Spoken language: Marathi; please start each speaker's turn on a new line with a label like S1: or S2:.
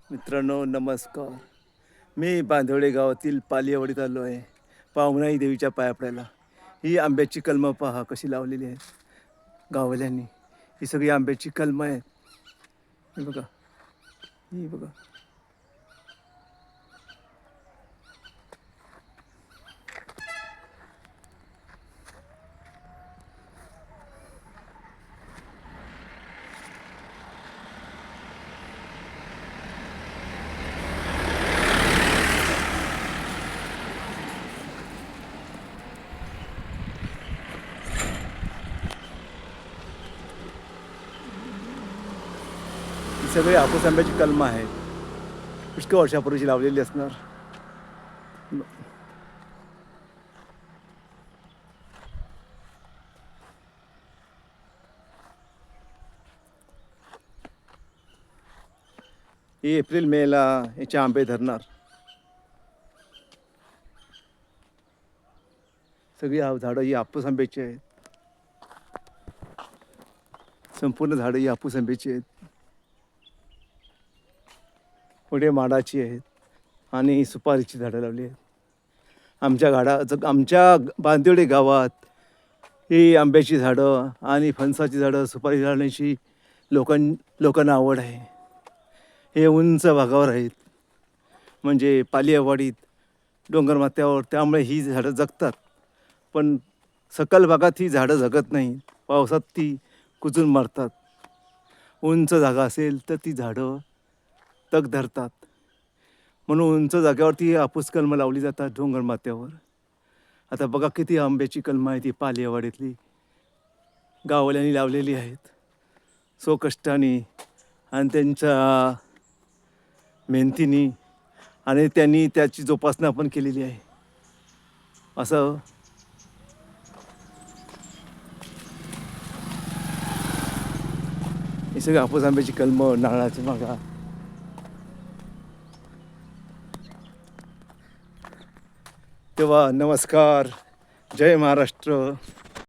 S1: मित्रांनो नमस्कार. मी बांदिवडे गावातील पालियावाडीत आलो आहे पावनाई देवीच्या पाया पडायला. ही आंब्याची कलमं पहा कशी लावलेली आहेत गाववाल्यांनी. ही सगळी आंब्याची कलमं आहेत. हे बघा, ही बघा. ही सगळी हापूस आंब्याची कलमं आहेत. पुष्कळ वर्षापूर्वीची लावलेली असणार. ही एप्रिल मेला याचे आंबे धरणार. सगळी झाडं ही हापूस आंब्याची आहेत. संपूर्ण झाडं ही हापूस आंब्याची आहेत. पुढे माडाची आहेत आणि सुपारीची झाडं लावली आहेत. आमच्या बांदिवडे गावात ही आंब्याची झाडं आणि फणसाची झाडं, सुपारी लावण्याची लोकांना आवड आहे. हे उंच भागावर आहेत, म्हणजे पालियावाडीत डोंगरमाथ्यावर, त्यामुळे ही झाडं जगतात. पण सखल भागात ही झाडं जगत नाही. पावसात ती कुजून मारतात. उंच जागा असेल तर ती झाडं तग धरतात. म्हणून उंच जागेवरती हापूस कलमं लावली जातात डोंगरमाथ्यावर. आता बघा किती आंब्याची कलमं आहे ती पालियावाडीतली गाववाल्यांनी लावलेली आहेत स्वकष्टाने आणि त्यांच्या मेहनतीने, आणि त्यांनी त्याची जोपासना पण केलेली आहे. असं हे सगळं हापूस आंब्याची कलमं, नारळाची बागा. तेव्हा नमस्कार, जय महाराष्ट्र.